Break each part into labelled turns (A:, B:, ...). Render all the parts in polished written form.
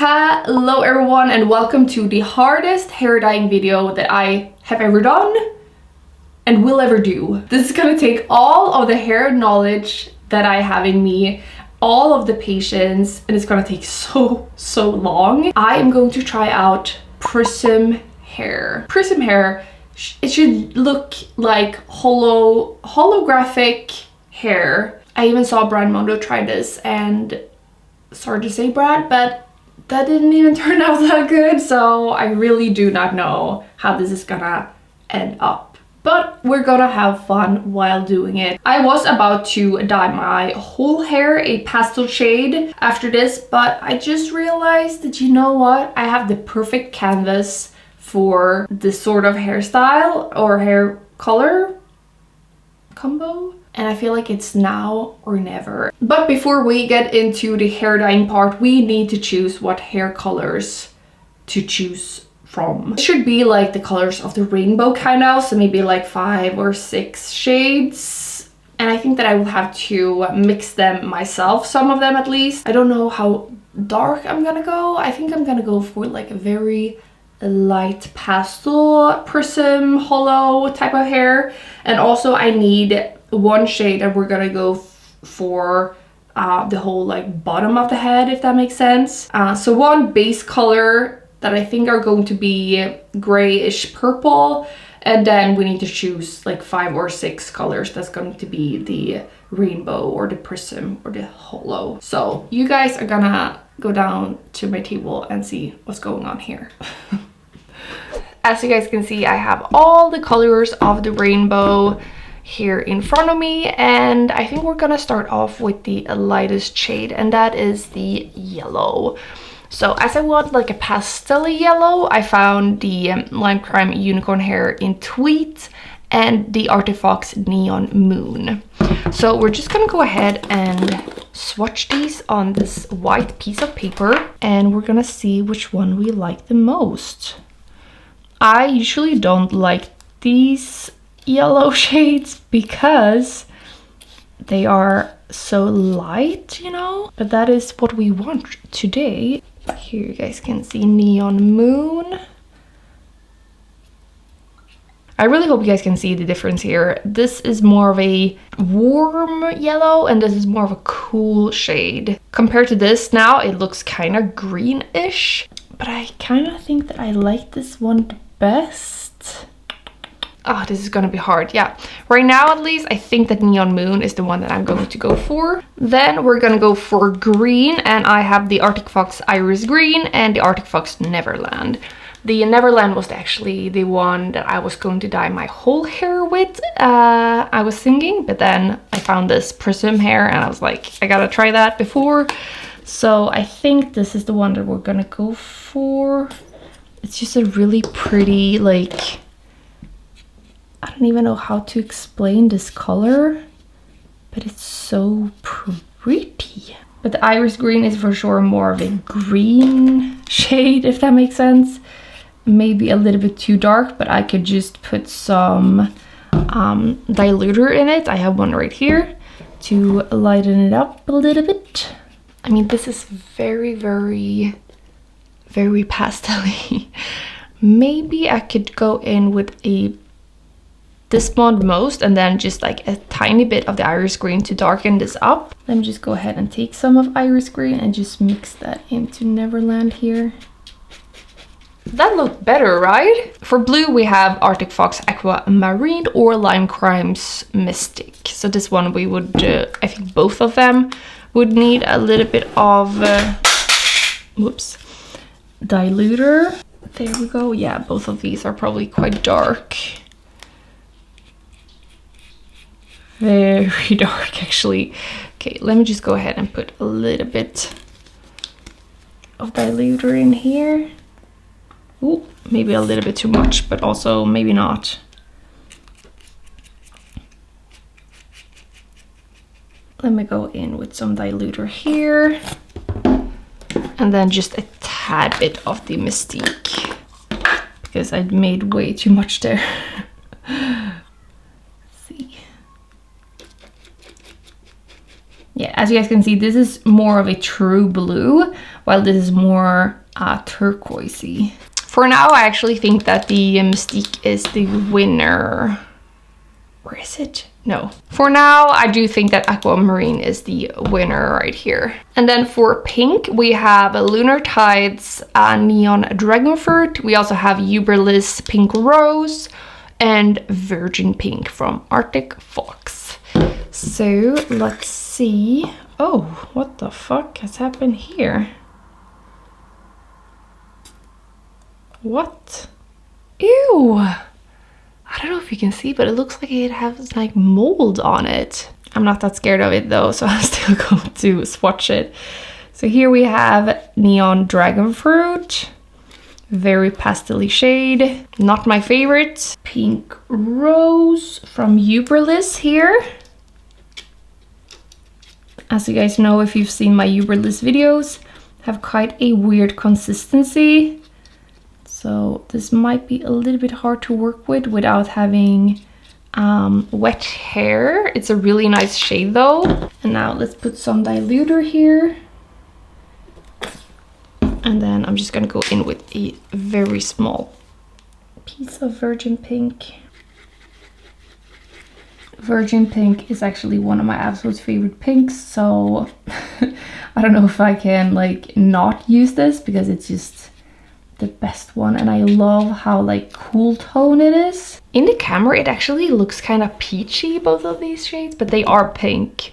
A: Hello everyone and welcome to the hardest hair dyeing video that I have ever done and will ever do. This is gonna take all of the hair knowledge that I have in me, all of the patience, and it's gonna take so long. I am going to try out Prism hair. Prism hair, it should look like holographic hair. I even saw Brad Mondo try this, and sorry to say Brad, but that didn't even turn out that good, so I really do not know how this is gonna end up. But we're gonna have fun while doing it. I was about to dye my whole hair a pastel shade after this, but I just realized that, you know what? I have the perfect canvas for this sort of hairstyle or hair color combo. And I feel like it's now or never. But before we get into the hair dyeing part, we need to choose what hair colors to choose from. It should be like the colors of the rainbow kind of, so maybe like 5 or 6 shades. And I think that I will have to mix them myself, some of them at least. I don't know how dark I'm gonna go. I think I'm gonna go for like a very light pastel Prism Holo type of hair. And also I need one shade that we're gonna go for the whole like bottom of the head, if that makes sense. So one base color that I think are going to be grayish purple, and then we need to choose like 5 or 6 colors that's going to be the rainbow or the prism or the holo. So you guys are gonna go down to my table and see what's going on here. As you guys can see, I have all the colors of the rainbow here in front of me, and I think we're gonna start off with the lightest shade, and that is the yellow. So as I want like a pastel yellow, I found the Lime Crime Unicorn Hair in Tweet and the Arctic Fox Neon Moon. So we're just gonna go ahead and swatch these on this white piece of paper, and we're gonna see which one we like the most. I usually don't like these yellow shades because they are so light, you know, but that is what we want today. Here you guys can see Neon Moon. I really hope you guys can see the difference here. This is more of a warm yellow and this is more of a cool shade. Compared to this now, it looks kind of greenish, but I kind of think that I like this one the best. Oh, this is gonna be hard. Yeah, right now at least I think that Neon Moon is the one that I'm going to go for. Then we're gonna go for green, and I have the Arctic Fox Iris Green and the Arctic Fox Neverland. The Neverland was actually the one that I was going to dye my whole hair with, I was thinking, but then I found this Prism hair and I was like, I gotta try that before. So I think this is the one that we're gonna go for. It's just a really pretty, like, I don't even know how to explain this color, but it's so pretty. But the Iris Green is for sure more of a green shade, if that makes sense. Maybe a little bit too dark, but I could just put some diluter in it. I have one right here to lighten it up a little bit. I mean, this is very pastel-y. Maybe I could go in with this one most, and then just like a tiny bit of the Iris Green to darken this up. Let me just go ahead and take some of Iris Green and just mix that into Neverland here. That looked better, right? For blue, we have Arctic Fox Aquamarine or Lime Crime's Mystic. So this one we would, I think both of them would need a little bit of, diluter. There we go. Yeah, both of these are probably quite dark. Very dark, actually. Okay, let me just go ahead and put a little bit of diluter in here. Ooh, maybe a little bit too much, but also maybe not. Let me go in with some diluter here. And then just a tad bit of the Mystique, because I made way too much there. Yeah, as you guys can see, this is more of a true blue, while this is more turquoisey. For now, I actually think that the Mystique is the winner. Where is it? No. For now, I do think that Aquamarine is the winner right here. And then for pink, we have Lunar Tides Neon Dragonfruit. We also have Uberless Pink Rose and Virgin Pink from Arctic Fox. So let's see. Oh, what the fuck has happened here? What? Ew! I don't know if you can see, but it looks like it has like mold on it. I'm not that scared of it though, so I'm still going to swatch it. So here we have Neon Dragonfruit. Very pastel-y shade. Not my favorite. Pink Rose from Uberless here. As you guys know, if you've seen my Uberless videos, have quite a weird consistency. So this might be a little bit hard to work with without having wet hair. It's a really nice shade though. And now let's put some diluter here. And then I'm just gonna go in with a very small piece of Virgin Pink. Virgin Pink is actually one of my absolute favorite pinks, so I don't know if I can like not use this because it's just the best one, and I love how like cool tone it is. In the camera it actually looks kind of peachy, both of these shades, but they are pink,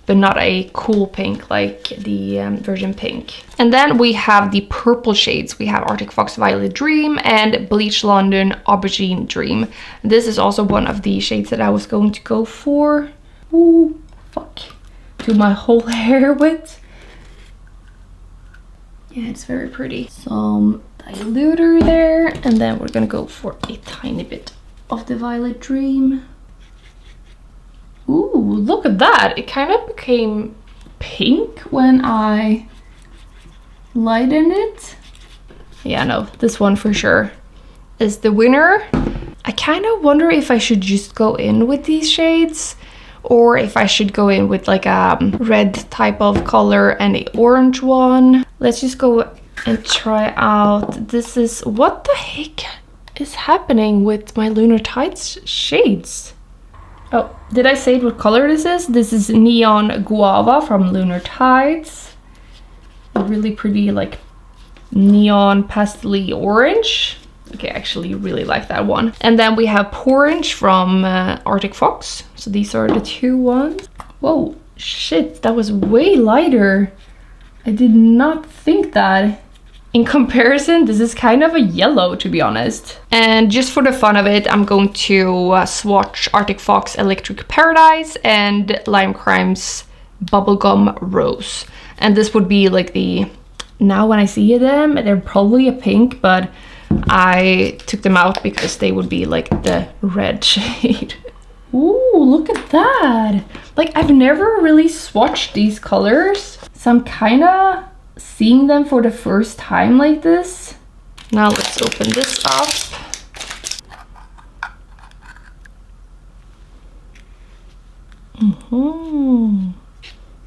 A: but not a cool pink like the Virgin Pink. And then we have the purple shades. We have Arctic Fox Violet Dream and Bleach London Aubergine Dream. This is also one of the shades that I was going to go for. Ooh, fuck. Do my whole hair with. Yeah, it's very pretty. Some diluter there, and then we're gonna go for a tiny bit of the Violet Dream. Ooh, look at that! It kind of became pink when I lightened it. Yeah, no, this one for sure is the winner. I kind of wonder if I should just go in with these shades or if I should go in with like a red type of color and an orange one. Let's just go and try out. This is, what the heck is happening with my Lunar Tides shades? Oh, did I say what color this is? This is Neon Guava from Lunar Tides. A really pretty like neon pastel-y orange. Okay, I actually really like that one. And then we have Porange from Arctic Fox. So these are the two ones. Whoa, shit, that was way lighter. I did not think that. In comparison, this is kind of a yellow, to be honest. And just for the fun of it, I'm going to swatch Arctic Fox Electric Paradise and Lime Crime's Bubblegum Rose. And this would be like the, now when I see them, they're probably a pink, but I took them out because they would be like the red shade. Ooh, look at that. Like, I've never really swatched these colors, so I'm kind of seeing them for the first time like this. Now let's open this up.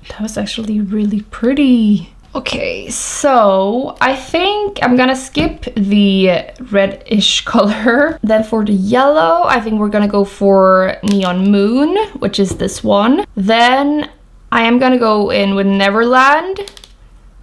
A: That was actually really pretty. Okay, so I think I'm gonna skip the reddish color. Then for the yellow, I think we're gonna go for Neon Moon, which is this one. Then I am gonna go in with Neverland,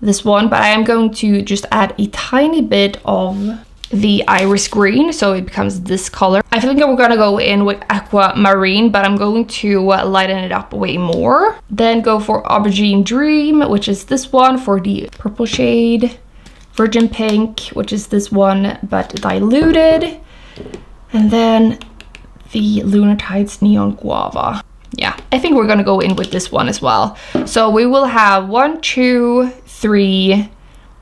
A: this one, but I am going to just add a tiny bit of the iris green, so it becomes this color. I think we're gonna go in with Aquamarine, but I'm going to lighten it up way more. Then go for Aubergine Dream, which is this one for the purple shade. Virgin Pink, which is this one, but diluted. And then the Lunar Tides Neon Guava. Yeah, I think we're gonna go in with this one as well. So we will have 1, 2, 3,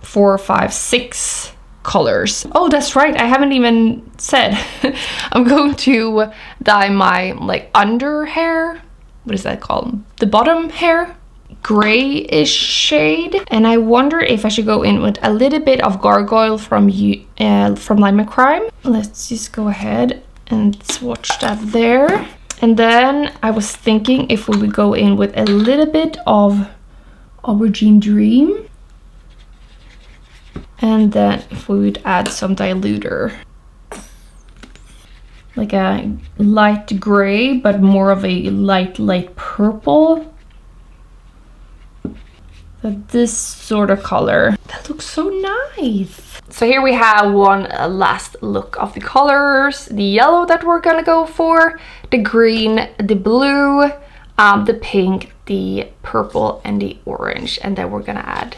A: 4, 5, 6 colors. Oh, that's right, I haven't even said. I'm going to dye my like under hair, what is that called, the bottom hair, grayish shade. And I wonder if I should go in with a little bit of Gargoyle from Lime and Crime. Let's just go ahead and swatch that there. And then I was thinking if we would go in with a little bit of Aubergine Dream. And then if we would add some diluter, like a light gray, but more of a light purple. So this sort of color. That looks so nice. So here we have one last look of the colors. The yellow that we're gonna go for, the green, the blue, the pink, the purple, and the orange. And then we're gonna add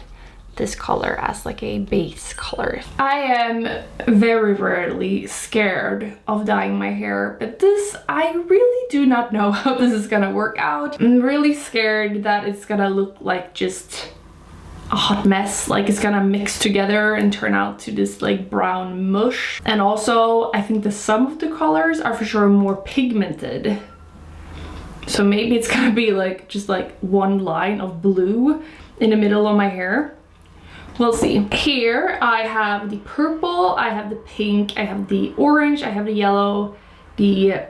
A: this color as like a base color. I am very rarely scared of dyeing my hair, but this, I really do not know how this is gonna work out. I'm really scared that it's gonna look like just a hot mess, like it's gonna mix together and turn out to this like brown mush. And also I think that some of the colors are for sure more pigmented, so maybe it's gonna be like just like one line of blue in the middle of my hair. We'll see. Here I have the purple, I have the pink, I have the orange, I have the yellow, the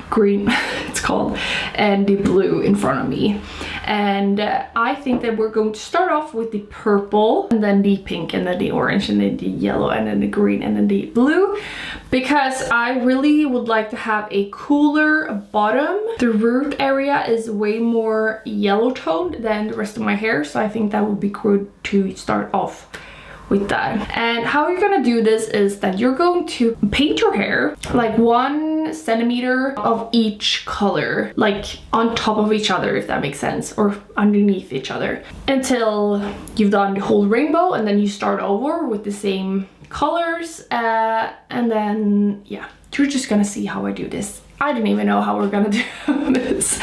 A: green it's called, and the blue in front of me. And I think that we're going to start off with the purple, and then the pink, and then the orange, and then the yellow, and then the green, and then the blue, because I really would like to have a cooler bottom. The root area is way more yellow toned than the rest of my hair, so I think that would be good to start off with that. And how you're gonna do this is that you're going to paint your hair like 1 centimeter of each color, like on top of each other, if that makes sense, or underneath each other, until you've done the whole rainbow, and then you start over with the same colors, and then yeah, you're just gonna see how I do this. I don't even know how we're gonna do this.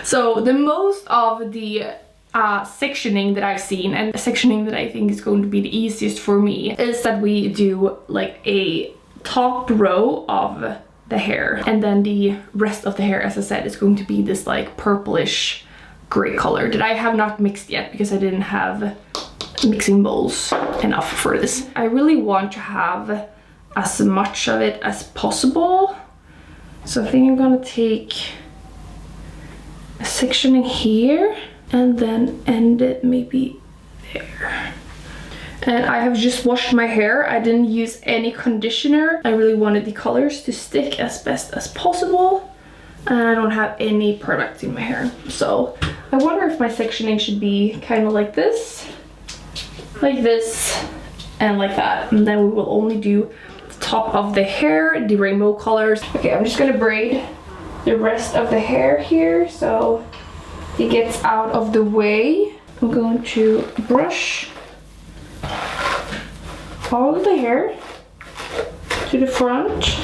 A: So the most of the sectioning that I've seen, and sectioning that I think is going to be the easiest for me, is that we do like a top row of the hair, and then the rest of the hair, as I said, is going to be this like purplish gray color that I have not mixed yet because I didn't have mixing bowls enough for this. I really want to have as much of it as possible, so I think I'm gonna take a sectioning here and then end it maybe there. And I have just washed my hair. I didn't use any conditioner. I really wanted the colors to stick as best as possible, and I don't have any product in my hair. So I wonder if my sectioning should be kind of like this, and like that. And then we will only do the top of the hair, the rainbow colors. Okay, I'm just gonna braid the rest of the hair here so it gets out of the way. I'm going to brush all of the hair to the front.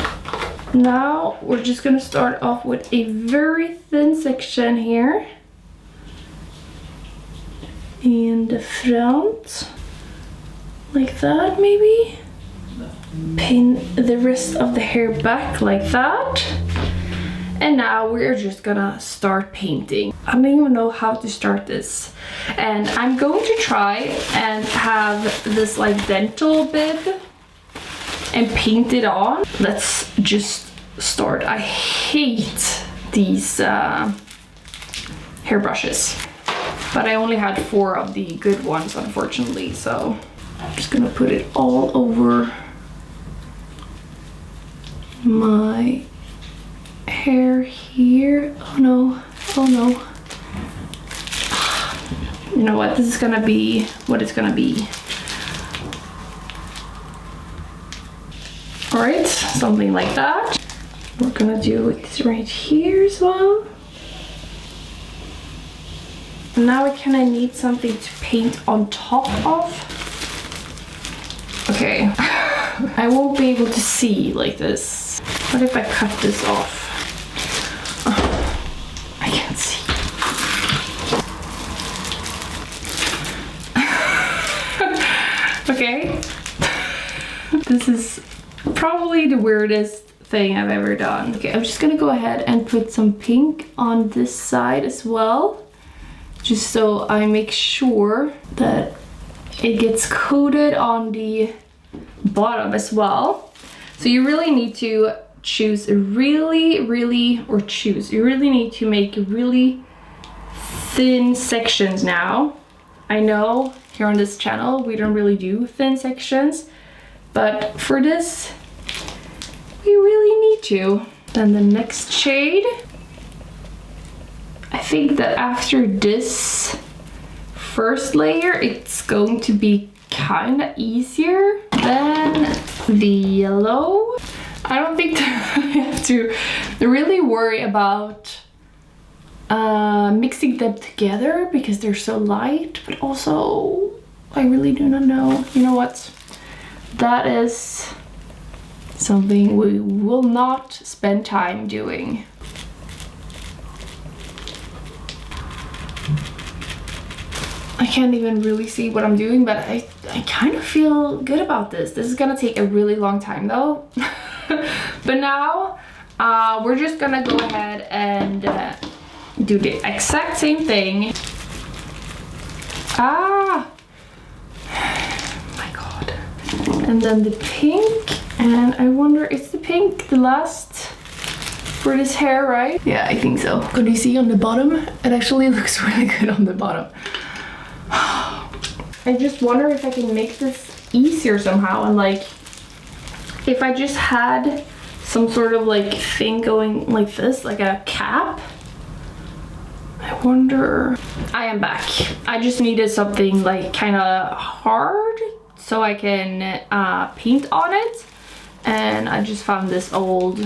A: Now we're just gonna start off with a very thin section here in the front, like that maybe. Pin the rest of the hair back like that. And now we're just gonna start painting. I don't even know how to start this. And I'm going to try and have this like dental bib and paint it on. Let's just start. I hate these hairbrushes, but I only had 4 of the good ones, unfortunately. So I'm just gonna put it all over my hair here. Oh no, oh no. You know what, this is gonna be what it's gonna be. All right, something like that. We're gonna do it right here as well. Now I kind of need something to paint on top of. Okay, I won't be able to see like this. What if I cut this off? I can't see. Okay. This is probably the weirdest thing I've ever done. Okay, I'm just gonna go ahead and put some pink on this side as well, just so I make sure that it gets coated on the bottom as well. So you really need to choose you really need to make really thin sections now I know here on this channel we don't really do thin sections, but for this we really need to. Then the next shade, I think that after this first layer it's going to be kind of easier than the yellow. I don't think that I have to really worry about mixing them together because they're so light, but also I really do not know. You know what? That is something we will not spend time doing. I can't even really see what I'm doing, but I kind of feel good about this. This is gonna take a really long time though. But now we're just gonna go ahead and do the exact same thing. Ah, my god. And then the pink, and I wonder, is the pink the last for this hair, right? Yeah, I think so. Can you see on the bottom? It actually looks really good on the bottom. I just wonder if I can make this easier somehow, and like if I just had some sort of like thing going like this, like a cap. I wonder. I am back. I just needed something like kind of hard so I can paint on it, and I just found this old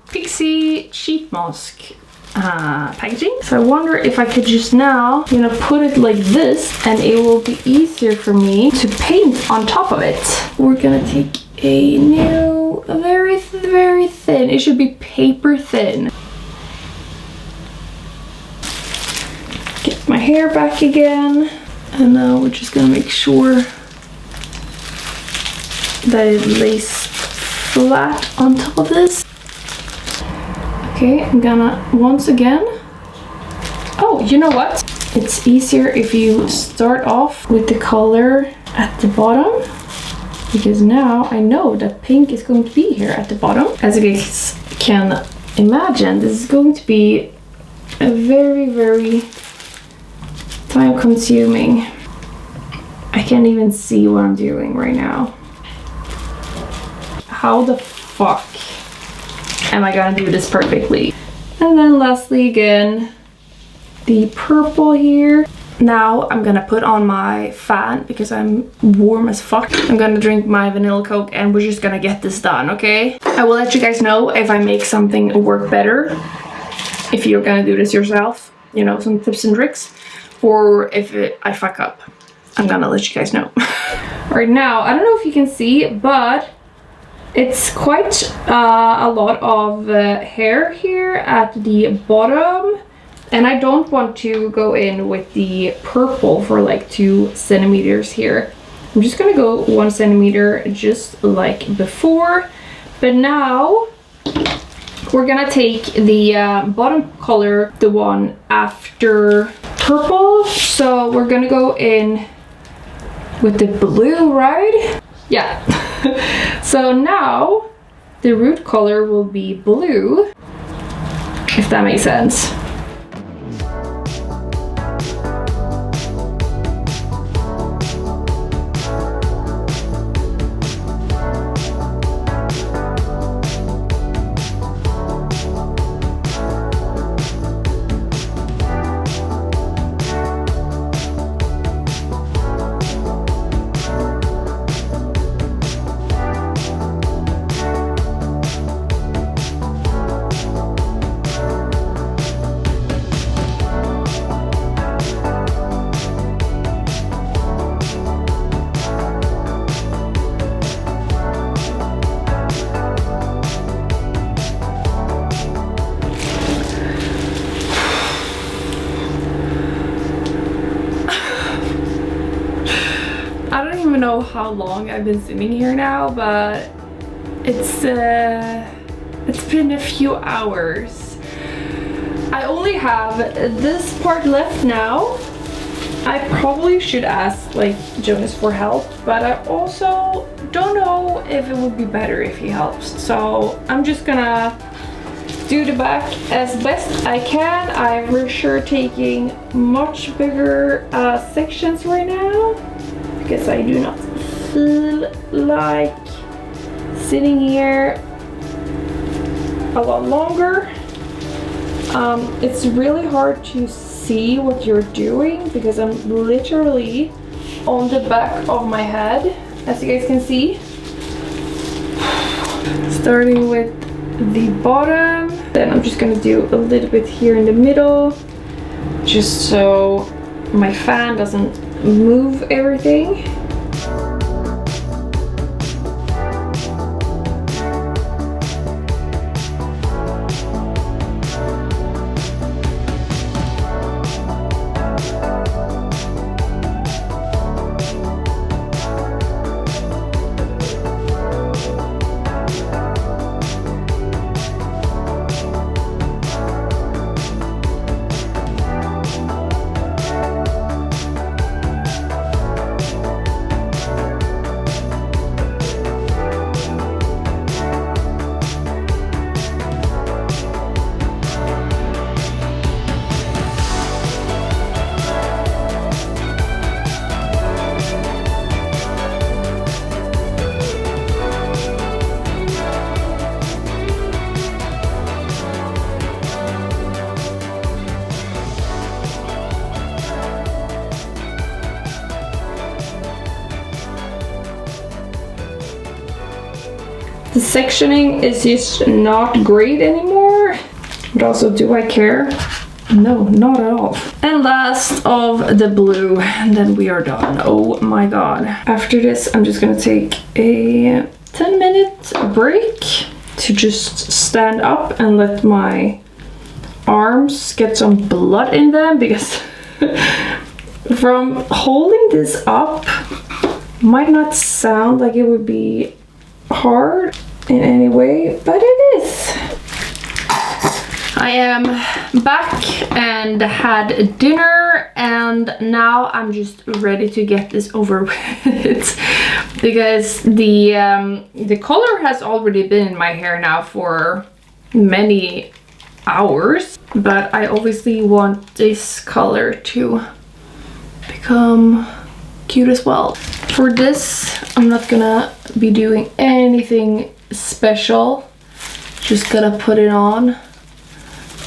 A: Pixie sheet mask packaging. So I wonder if I could just now, you know, put it like this, and it will be easier for me to paint on top of it. We're gonna take a new, very thin, it should be paper thin. Get my hair back again, and now we're just gonna make sure that it lays flat on top of this. Okay, I'm gonna once again. Oh, you know what? It's easier if you start off with the color at the bottom, because now I know that pink is going to be here at the bottom. As you guys can imagine, this is going to be a very time consuming. I can't even see what I'm doing right now. How the fuck am I gonna do this perfectly? And then lastly again, the purple here. Now I'm gonna put on my fan because I'm warm as fuck. I'm gonna drink my vanilla Coke and we're just gonna get this done, okay? I will let you guys know if I make something work better, if you're gonna do this yourself, you know, some tips and tricks, or if I fuck up. I'm gonna let you guys know. Right now, I don't know if you can see, but it's quite a lot of hair here at the bottom, and I don't want to go in with the purple for like 2 centimeters here. I'm just gonna go 1 centimeter just like before, but now we're gonna take the bottom color, the one after purple, so we're gonna go in with the blue, right? Yeah. So now the root color will be blue, if that makes sense. Know how long I've been sitting here now, but it's been a few hours. I only have this part left now. I probably should ask like Jonas for help, but I also don't know if it would be better if he helps, so I'm just gonna just do the back as best I can. I'm for sure taking much bigger sections right now because I do not feel like sitting here a lot longer. It's really hard to see what you're doing because I'm literally on the back of my head, as you guys can see. Starting with the bottom, then I'm just gonna do a little bit here in the middle, just so my fan doesn't move everything. The sectioning is just not great anymore. But also, do I care? No, not at all. And last of the blue, and then we are done. Oh my god. After this, I'm just gonna take a 10-minute break to just stand up and let my arms get some blood in them, because from holding this up might not sound like it would be hard in any way, but it is. I am back and had dinner, and now I'm just ready to get this over with because the color has already been in my hair now for many hours, but I obviously want this color to become cute as well. For this, I'm not gonna be doing anything special, just gonna put it on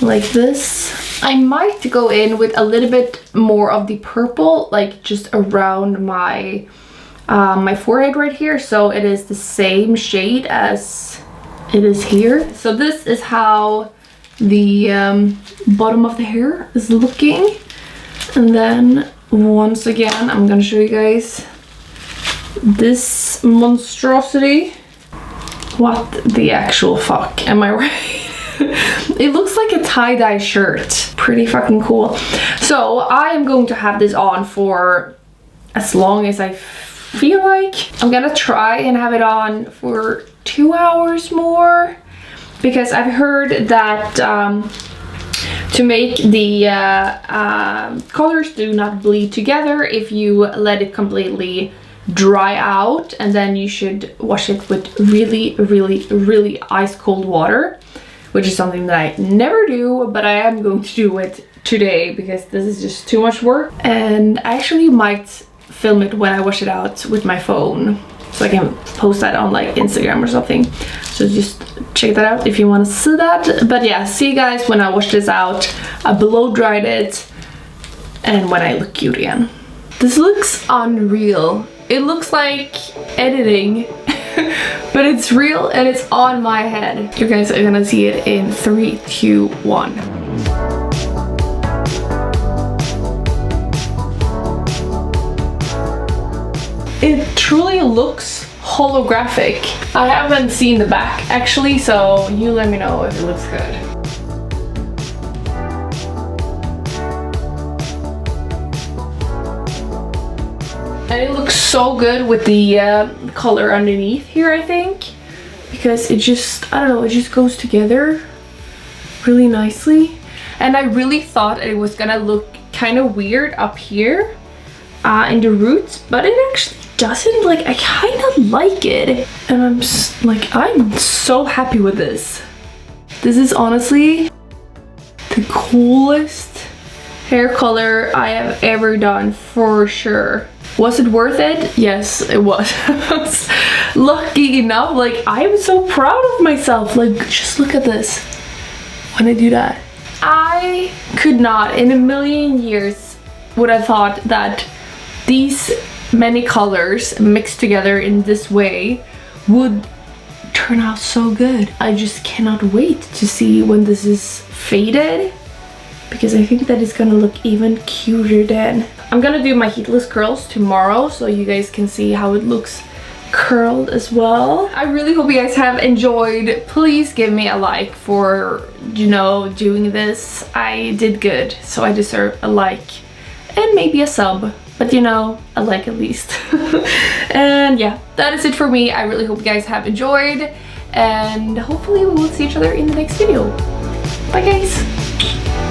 A: like this. I might go in with a little bit more of the purple, like just around my my forehead right here, so it is the same shade as it is here. So this is how the bottom of the hair is looking, and then once again I'm gonna show you guys this monstrosity. What the actual fuck, am I right? It looks like a tie-dye shirt. Pretty fucking cool. So I am going to have this on for as long as I feel like. I'm gonna try and have it on for 2 hours more, because I've heard that to make the colors do not bleed together, if you let it completely dry out, and then you should wash it with really ice cold water, which is something that I never do, but I am going to do it today because this is just too much work. And I actually might film it when I wash it out with my phone, so I can post that on like Instagram or something. So just check that out if you want to see that. But yeah, see you guys when I wash this out. I blow dried it, and when I look cute again. This looks unreal. It looks like editing, but it's real and it's on my head. You guys are gonna see it in 3, 2, 1. It truly looks holographic. I haven't seen the back actually, so you let me know if it looks good. And it looks so good with the color underneath here, I think, because it just, I don't know, it just goes together really nicely. And I really thought it was gonna look kind of weird up here in the roots, but it actually doesn't. Like, I kind of like it, and I'm so happy with this. This is honestly the coolest hair color I have ever done, for sure. Was it worth it? Yes, it was. Lucky enough, like, I'm so proud of myself. Like, just look at this when I do that. I could not in a million years would have thought that these many colors mixed together in this way would turn out so good. I just cannot wait to see when this is faded, because I think that it's gonna look even cuter then. I'm gonna do my heatless curls tomorrow so you guys can see how it looks curled as well. I really hope you guys have enjoyed. Please give me a like for, you know, doing this. I did good, so I deserve a like and maybe a sub, but you know, a like at least. And yeah, that is it for me. I really hope you guys have enjoyed, and hopefully we will see each other in the next video. Bye guys.